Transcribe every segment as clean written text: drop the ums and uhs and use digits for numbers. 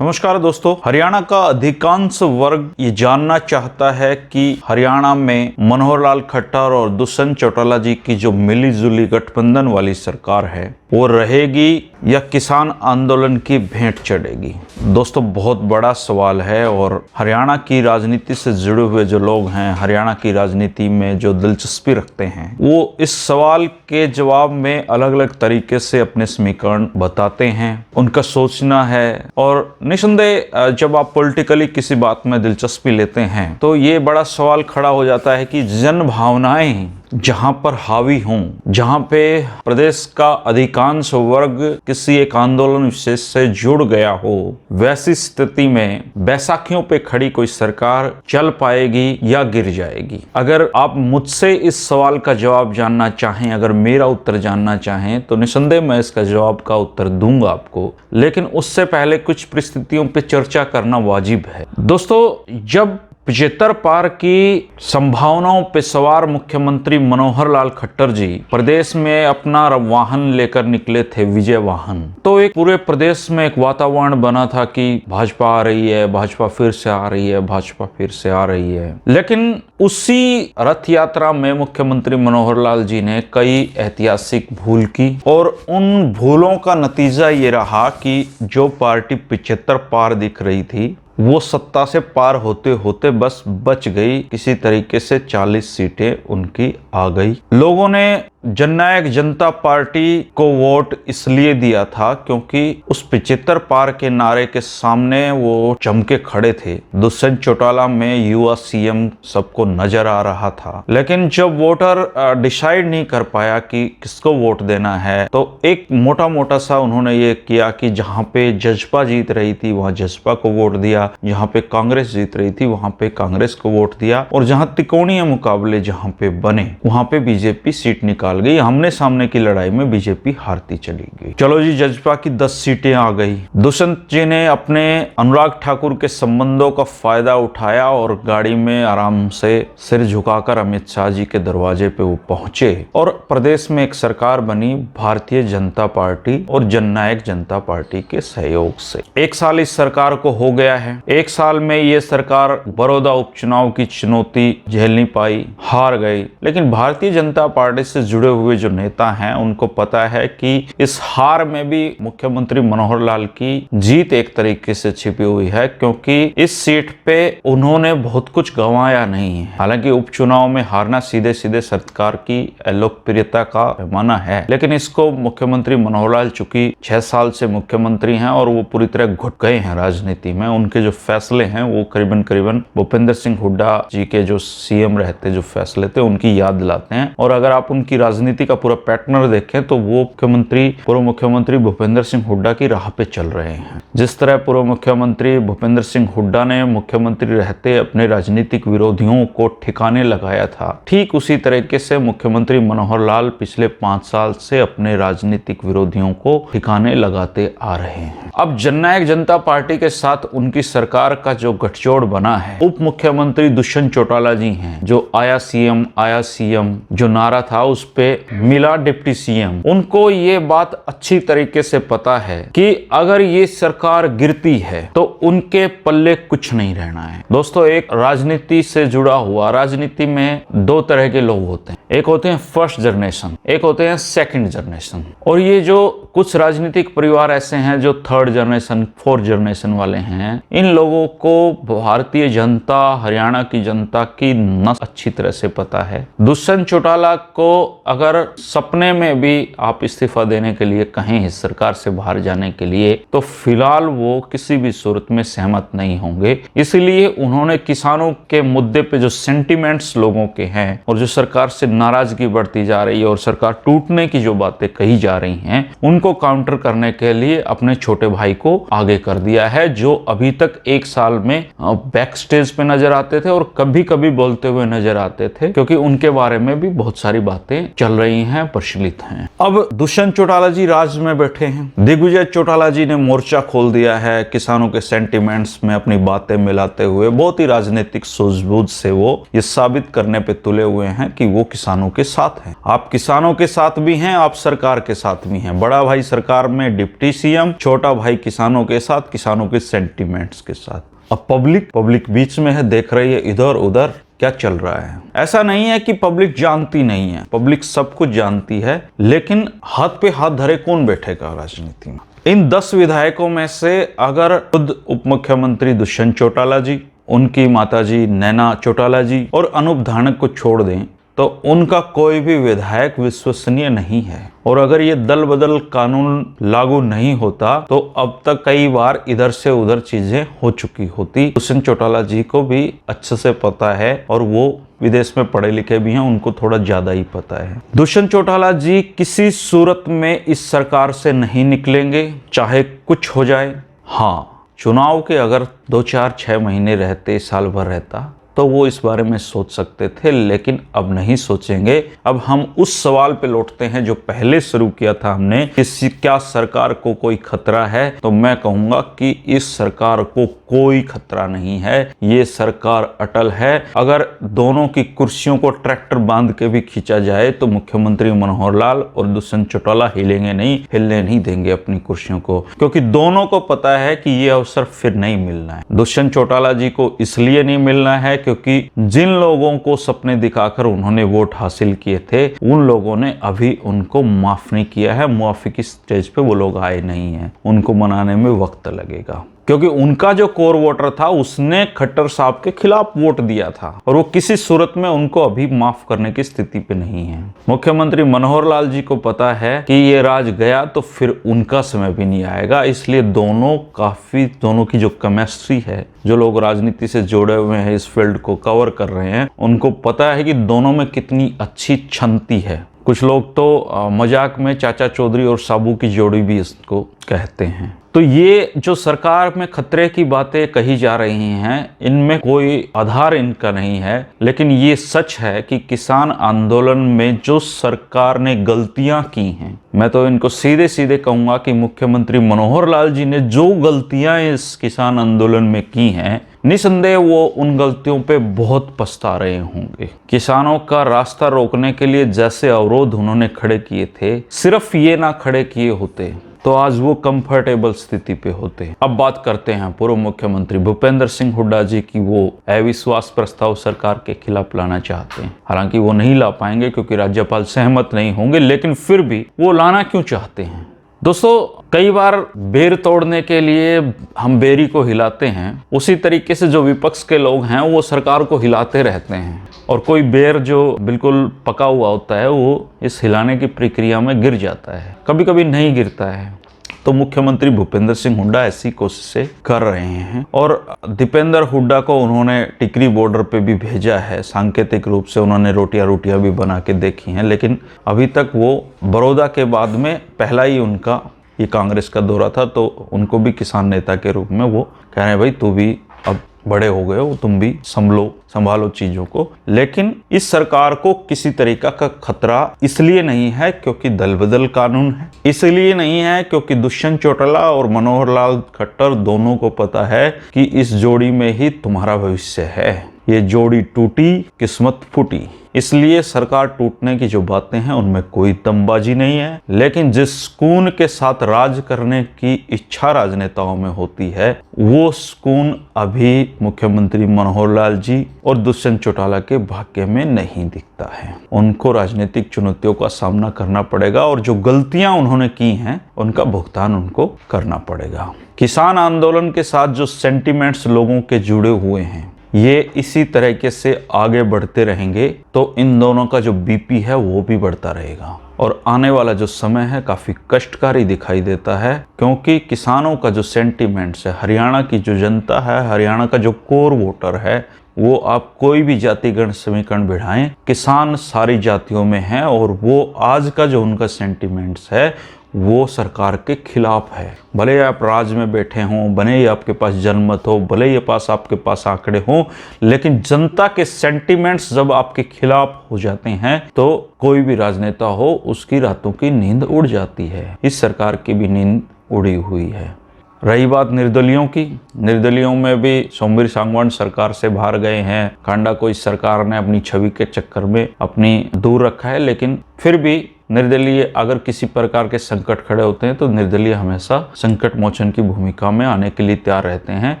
नमस्कार दोस्तों, हरियाणा का अधिकांश वर्ग ये जानना चाहता है कि हरियाणा में मनोहर लाल खट्टर और दुष्यंत चौटाला जी की जो मिलीजुली गठबंधन वाली सरकार है वो रहेगी या किसान आंदोलन की भेंट चढ़ेगी। दोस्तों, बहुत बड़ा सवाल है और हरियाणा की राजनीति से जुड़े हुए जो लोग हैं, हरियाणा की राजनीति में जो दिलचस्पी रखते हैं, वो इस सवाल के जवाब में अलग अलग तरीके से अपने समीकरण बताते हैं। उनका सोचना है और निसंदेह जब आप पॉलिटिकली किसी बात में दिलचस्पी लेते हैं तो ये बड़ा सवाल खड़ा हो जाता है कि जन भावनाएं जहां पर हावी हों, जहां पे प्रदेश का अधिकांश वर्ग किसी एक आंदोलन विशेष से जुड़ गया हो, वैसी स्थिति में बैसाखियों पे खड़ी कोई सरकार चल पाएगी या गिर जाएगी। अगर आप मुझसे इस सवाल का जवाब जानना चाहें, अगर मेरा उत्तर जानना चाहें, तो निसंदेह मैं इसका जवाब का उत्तर दूंगा आपको, लेकिन उससे पहले कुछ परिस्थितियों पे चर्चा करना वाजिब है। दोस्तों, जब 75 पार की संभावनाओं पे सवार मुख्यमंत्री मनोहर लाल खट्टर जी प्रदेश में अपना वाहन लेकर निकले थे, विजय वाहन, तो एक पूरे प्रदेश में एक वातावरण बना था कि भाजपा आ रही है, भाजपा फिर से आ रही है, भाजपा फिर से आ रही है। लेकिन उसी रथ यात्रा में मुख्यमंत्री मनोहर लाल जी ने कई ऐतिहासिक भूल की और उन भूलों का नतीजा ये रहा कि जो पार्टी 75 पार दिख रही थी वो सत्ता से पार होते होते बस बच गई। किसी तरीके से 40 सीटें उनकी आ गई। लोगों ने जननायक जनता पार्टी को वोट इसलिए दिया था क्योंकि उस 75 पार के नारे के सामने वो चमके खड़े थे। दुष्यंत चौटाला में युवा सीएम सबको नजर आ रहा था। लेकिन जब वोटर डिसाइड नहीं कर पाया कि किसको वोट देना है, तो एक मोटा मोटा सा उन्होंने ये किया कि जहां पे जजपा जीत रही थी वहां जजपा को वोट दिया, जहां पे कांग्रेस जीत रही थी वहां पे कांग्रेस को वोट दिया, और जहां त्रिकोणीय मुकाबले जहां पे बने वहां पे बीजेपी सीट निकाल गई। हमने सामने की लड़ाई में बीजेपी हारती चली गई। चलो जी, जजपा की 10 सीटें आ गई। दुष्यंत जी ने अपने अनुराग ठाकुर के संबंधों का फायदा उठाया और गाड़ी में आराम से सिर झुकाकर अमित शाह जी के दरवाजे पे वो पहुंचे और प्रदेश में एक सरकार बनी भारतीय जनता पार्टी और जननायक जनता पार्टी के सहयोग से। 1 साल इस सरकार को हो गया है। 1 साल में ये सरकार बड़ौदा उपचुनाव की चुनौती झेल नहीं पाई, हार गई। लेकिन भारतीय जनता पार्टी से जुड़े हुए जो नेता हैं उनको पता है कि इस हार में भी मुख्यमंत्री मनोहर लाल की जीत एक तरीके से छिपी हुई है, क्योंकि इस सीट पे उन्होंने बहुत कुछ गंवाया नहीं है। हालांकि उपचुनाव में हारना सीधे सीधे सरकार की लोकप्रियता का पैमाना है, लेकिन इसको मुख्यमंत्री मनोहर लाल चूंकि 6 साल से मुख्यमंत्री हैं और वो पूरी तरह घुट गए हैं राजनीति में। उनके जो फैसले हैं वो करीबन भूपेंद्र सिंह हुड्डा जी के जो सीएम रहते जो फैसले थे उनकी याद दिलाते हैं। और अगर आप उनकी राजनीति का पूरा पैटर्न देखें तो वो पूर्व मुख्यमंत्री भूपेंद्र सिंह हुड्डा की राह पे चल रहे हैं। जिस तरह पूर्व मुख्यमंत्री भूपेंद्र सिंह हुड्डा ने मुख्यमंत्री रहते अपने राजनीतिक विरोधियों को ठिकाने लगाया था, ठीक उसी तरीके से मुख्यमंत्री मनोहर लाल पिछले 5 साल से अपने राजनीतिक विरोधियों को ठिकाने लगाते आ रहे हैं। अब जननायक जनता पार्टी के साथ उनकी सरकार का जो गठजोड़ बना है, उप मुख्यमंत्री दुष्यंत चौटाला जी हैं, जो आया सीएम जो नारा था उस पे मिला डिप्टी सीएम। उनको ये बात अच्छी तरीके से पता है कि अगर ये सरकार गिरती है तो उनके पल्ले कुछ नहीं रहना है। दोस्तों, एक राजनीति से जुड़ा हुआ, राजनीति में 2 तरह के लोग होते हैं। एक होते हैं फर्स्ट जनरेशन, एक होते हैं सेकंड जनरेशन। और ये जो कुछ राजनीतिक परिवार ऐसे हैं जो 3rd जनरेशन 4th जनरेशन वाले हैं, इन लोगों को भारतीय जनता, हरियाणा की जनता की नस अच्छी तरह से पता है। दुष्यंत चौटाला को अगर सपने में भी आप इस्तीफा देने के लिए कहें, इस सरकार से बाहर जाने के लिए, तो फिलहाल वो किसी भी सूरत में सहमत नहीं होंगे। इसीलिए उन्होंने किसानों के मुद्दे पे जो सेंटिमेंट्स लोगों के हैं और जो सरकार से नाराजगी बढ़ती जा रही है और सरकार टूटने की जो बातें कही जा रही हैं, उनको काउंटर करने के लिए अपने छोटे भाई को आगे कर दिया है, जो अभी तक 1 साल में बैक स्टेज पे नजर आते थे और कभी कभी बोलते हुए नजर आते थे, क्योंकि उनके बारे में भी बहुत सारी बातें चल रही हैं, प्रचलित हैं। अब दुष्यंत चौटाला जी राज में बैठे हैं। दिग्विजय चौटाला जी ने मोर्चा खोल दिया है, किसानों के सेंटिमेंट्स में अपनी बातें मिलाते हुए बहुत ही राजनीतिक सूझबूझ से वो ये साबित करने पे तुले हुए हैं कि वो किसानों के साथ हैं। आप किसानों के साथ भी हैं, आप सरकार के साथ भी हैं। बड़ा भाई सरकार में डिप्टी सीएम, छोटा भाई किसानों के साथ, किसानों के सेंटिमेंट्स के साथ। अब पब्लिक बीच में है, देख रही है इधर उधर क्या चल रहा है। ऐसा नहीं है कि पब्लिक जानती नहीं है, पब्लिक सब कुछ जानती है, लेकिन हाथ पे हाथ धरे कौन बैठेगा राजनीति में। इन 10 विधायकों में से अगर खुद उप मुख्यमंत्री दुष्यंत चौटाला जी, उनकी माताजी नैना चौटाला जी और अनूप धानक को छोड़ दें तो उनका कोई भी विधायक विश्वसनीय नहीं है। और अगर ये दल बदल कानून लागू नहीं होता तो अब तक कई बार इधर से उधर चीजें हो चुकी होती। दुष्यंत चौटाला जी को भी अच्छे से पता है और वो विदेश में पढ़े लिखे भी हैं, उनको थोड़ा ज्यादा ही पता है। दुष्यंत चौटाला जी किसी सूरत में इस सरकार से नहीं निकलेंगे, चाहे कुछ हो जाए। हाँ, चुनाव के अगर 2-4-6 महीने रहते, साल भर रहता तो वो इस बारे में सोच सकते थे, लेकिन अब नहीं सोचेंगे। अब हम उस सवाल पे लौटते हैं जो पहले शुरू किया था हमने कि क्या सरकार को कोई खतरा है। तो मैं कहूंगा कि इस सरकार को कोई खतरा नहीं है, ये सरकार अटल है। अगर दोनों की कुर्सियों को ट्रैक्टर बांध के भी खींचा जाए तो मुख्यमंत्री मनोहर लाल और दुष्यंत चौटाला हिलेंगे नहीं, हिलने नहीं देंगे अपनी कुर्सियों को, क्योंकि दोनों को पता है कि ये अवसर फिर नहीं मिलना है। दुष्यंत चौटाला जी को इसलिए नहीं मिलना है क्योंकि जिन लोगों को सपने दिखाकर उन्होंने वोट हासिल किए थे, उन लोगों ने अभी उनको माफ नहीं किया है। मुआफी की स्टेज पे वो लोग आए नहीं हैं, उनको मनाने में वक्त लगेगा, क्योंकि उनका जो कोर वोटर था उसने खट्टर साहब के खिलाफ वोट दिया था और वो किसी सूरत में उनको अभी माफ करने की स्थिति पे नहीं है। मुख्यमंत्री मनोहर लाल जी को पता है कि ये राज गया तो फिर उनका समय भी नहीं आएगा, इसलिए दोनों की जो केमिस्ट्री है, जो लोग राजनीति से जुड़े हुए हैं, इस फील्ड को कवर कर रहे हैं, उनको पता है कि दोनों में कितनी अच्छी छंती है। कुछ लोग तो मजाक में चाचा चौधरी और साबू की जोड़ी भी इसको कहते हैं। तो ये जो सरकार में खतरे की बातें कही जा रही हैं, इनमें कोई आधार इनका नहीं है, लेकिन ये सच है कि किसान आंदोलन में जो सरकार ने गलतियां की हैं, मैं तो इनको सीधे सीधे कहूंगा कि मुख्यमंत्री मनोहर लाल जी ने जो गलतियां इस किसान आंदोलन में की हैं, निसंदेह वो उन गलतियों पे बहुत पछता रहे होंगे। किसानों का रास्ता रोकने के लिए जैसे अवरोध उन्होंने खड़े किए थे, सिर्फ ये ना खड़े किए होते तो आज वो कंफर्टेबल स्थिति पे होते। अब बात करते हैं पूर्व मुख्यमंत्री भूपेंद्र सिंह हुड्डा जी की। वो अविश्वास प्रस्ताव सरकार के खिलाफ लाना चाहते हैं, हालांकि वो नहीं ला पाएंगे क्योंकि राज्यपाल सहमत नहीं होंगे, लेकिन फिर भी वो लाना क्यों चाहते हैं? दोस्तों, कई बार बेर तोड़ने के लिए हम बेरी को हिलाते हैं, उसी तरीके से जो विपक्ष के लोग हैं वो सरकार को हिलाते रहते हैं, और कोई बेर जो बिल्कुल पका हुआ होता है वो इस हिलाने की प्रक्रिया में गिर जाता है, कभी कभी नहीं गिरता है। तो मुख्यमंत्री भूपेंद्र सिंह हुड्डा ऐसी कोशिशें कर रहे हैं और दीपेंद्र हुड्डा को उन्होंने टिकरी बॉर्डर पे भी भेजा है। सांकेतिक रूप से उन्होंने रोटियां भी बना के देखी हैं, लेकिन अभी तक वो बड़ौदा के बाद में पहला ही उनका ये कांग्रेस का दौरा था, तो उनको भी किसान नेता के रूप में वो कह रहे हैं भाई तू भी अब बड़े हो गए हो, तुम भी संभालो चीजों को। लेकिन इस सरकार को किसी तरीका का खतरा इसलिए नहीं है क्योंकि दल बदल कानून है, इसलिए नहीं है क्योंकि दुष्यंत चौटाला और मनोहर लाल खट्टर दोनों को पता है कि इस जोड़ी में ही तुम्हारा भविष्य है। ये जोड़ी टूटी, किस्मत फूटी, इसलिए सरकार टूटने की जो बातें हैं उनमें कोई दमबाजी नहीं है। लेकिन जिस सुकून के साथ राज करने की इच्छा राजनेताओं में होती है, वो सुकून अभी मुख्यमंत्री मनोहर लाल जी और दुष्यंत चौटाला के भाग्य में नहीं दिखता है। उनको राजनीतिक चुनौतियों का सामना करना पड़ेगा और जो गलतियां उन्होंने की हैं उनका भुगतान उनको करना पड़ेगा। किसान आंदोलन के साथ जो सेंटिमेंट्स लोगों के जुड़े हुए हैं, ये इसी तरीके से आगे बढ़ते रहेंगे तो इन दोनों का जो बीपी है वो भी बढ़ता रहेगा और आने वाला जो समय है काफी कष्टकारी दिखाई देता है, क्योंकि किसानों का जो सेंटिमेंट्स है, हरियाणा की जो जनता है, हरियाणा का जो कोर वोटर है, वो आप कोई भी जातिगण समीकरण बिठाएं, किसान सारी जातियों में है और वो आज का जो उनका सेंटिमेंट्स है वो सरकार के खिलाफ है। भले ही आप राज में बैठे हों, भले ही आपके पास जनमत हो, भले ही आपके पास आंकड़े हों, लेकिन जनता के सेंटिमेंट्स जब आपके खिलाफ हो जाते हैं तो कोई भी राजनेता हो उसकी रातों की नींद उड़ जाती है। इस सरकार की भी नींद उड़ी हुई है। रही बात निर्दलियों की, निर्दलियों में भी सोमवीर सांगवान सरकार से बाहर गए हैं। कांडा को इस सरकार ने अपनी छवि के चक्कर में अपनी दूर रखा है, लेकिन फिर भी निर्दलीय अगर किसी प्रकार के संकट खड़े होते हैं तो निर्दलीय हमेशा संकट मोचन की भूमिका में आने के लिए तैयार रहते हैं,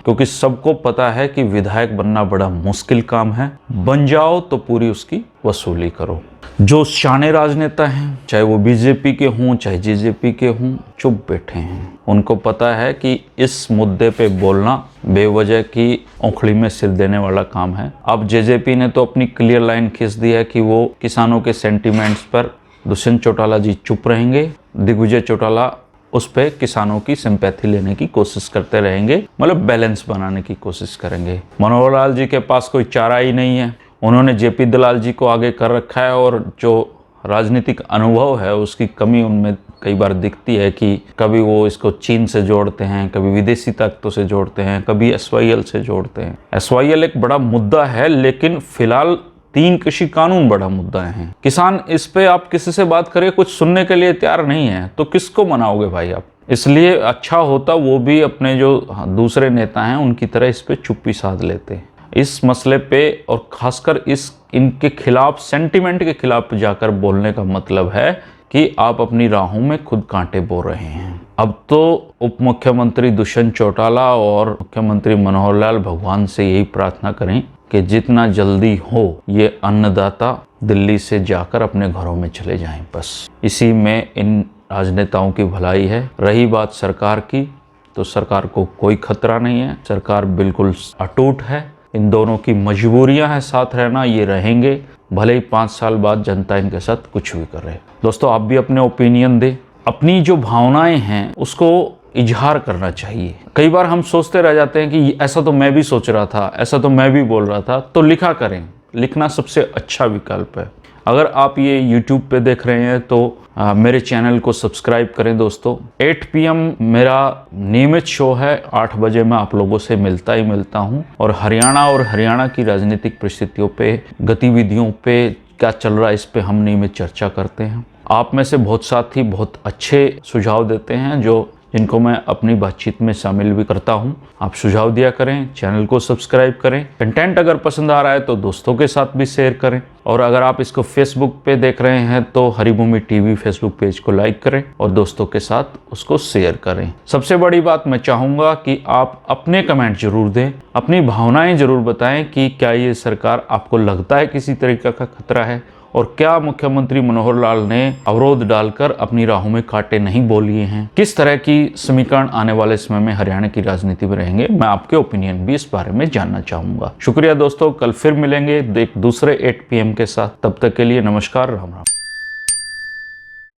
क्योंकि सबको पता है कि विधायक बनना बड़ा मुश्किल काम है। बन जाओ तो पूरी उसकी वसूली करो। जो शाने राजनेता हैं, चाहे वो बीजेपी के हों चाहे जेजेपी के हों, चुप बैठे हैं। उनको पता है कि इस मुद्दे पे बोलना बेवजह की औंखड़ी में सिर देने वाला काम है। अब जेजेपी ने तो अपनी क्लियर लाइन खींच दी है कि वो किसानों के सेंटिमेंट्स पर दुष्यंत चौटाला जी चुप रहेंगे, दिग्विजय चौटाला उस पे किसानों की सिंपैथी लेने की कोशिश करते रहेंगे, मतलब बैलेंस बनाने की कोशिश करेंगे। मनोहर लाल जी के पास कोई चारा ही नहीं है। उन्होंने जेपी दलाल जी को आगे कर रखा है और जो राजनीतिक अनुभव है उसकी कमी उनमें कई बार दिखती है कि कभी वो इसको चीन से जोड़ते हैं, कभी विदेशी ताकतों से जोड़ते हैं, कभी एसवाईएल से जोड़ते हैं। एसवाईएल एक बड़ा मुद्दा है, लेकिन फिलहाल 3 कृषि कानून बड़ा मुद्दा है। किसान इस पे आप किसी से बात करें कुछ सुनने के लिए तैयार नहीं है, तो किसको मनाओगे भाई आप। इसलिए अच्छा होता वो भी अपने जो दूसरे नेता हैं उनकी तरह इस पे चुप्पी साध लेते। इस मसले पे और खासकर इनके खिलाफ, सेंटिमेंट के खिलाफ जाकर बोलने का मतलब है कि आप अपनी राहों में खुद कांटे बो रहे हैं। अब तो उप मुख्यमंत्री दुष्यंत चौटाला और मुख्यमंत्री मनोहर लाल भगवान से यही प्रार्थना करें कि जितना जल्दी हो ये अन्नदाता दिल्ली से जाकर अपने घरों में चले जाएं। बस इसी में इन राजनेताओं की भलाई है। रही बात सरकार की, तो सरकार को कोई खतरा नहीं है। सरकार बिल्कुल अटूट है। इन दोनों की मजबूरियां हैं साथ रहना, ये रहेंगे, भले ही 5 साल बाद जनता इनके साथ कुछ भी कर रहे। दोस्तों आप भी अपने ओपिनियन दें, अपनी जो भावनाएं हैं उसको इजहार करना चाहिए। कई बार हम सोचते रह जाते हैं कि ऐसा तो मैं भी सोच रहा था, ऐसा तो मैं भी बोल रहा था, तो लिखा करें। लिखना सबसे अच्छा विकल्प है। अगर आप ये YouTube पे देख रहे हैं तो मेरे चैनल को सब्सक्राइब करें दोस्तों। 8 PM मेरा नियमित शो है, 8 बजे मैं आप लोगों से मिलता हूँ और हरियाणा की राजनीतिक परिस्थितियों पे, गतिविधियों पे क्या चल रहा है इस पे हम नियमित चर्चा करते हैं। आप में से बहुत साथी बहुत अच्छे सुझाव देते हैं जिनको मैं अपनी बातचीत में शामिल भी करता हूं। आप सुझाव दिया करें, चैनल को सब्सक्राइब करें। कंटेंट अगर पसंद आ रहा है तो दोस्तों के साथ भी शेयर करें, और अगर आप इसको फेसबुक पे देख रहे हैं तो हरिभूमि टीवी फेसबुक पेज को लाइक करें और दोस्तों के साथ उसको शेयर करें। सबसे बड़ी बात मैं चाहूँगा कि आप अपने कमेंट जरूर दें, अपनी भावनाएं जरूर बताएं कि क्या ये सरकार आपको लगता है किसी तरीके का खतरा है, और क्या मुख्यमंत्री मनोहर लाल ने अवरोध डालकर अपनी राहों में कांटे नहीं बो लिए हैं। किस तरह की समीकरण आने वाले समय में हरियाणा की राजनीति में रहेंगे, मैं आपके ओपिनियन भी इस बारे में जानना चाहूंगा। शुक्रिया दोस्तों, कल फिर मिलेंगे एक दूसरे 8 PM के साथ। तब तक के लिए नमस्कार, राम राम।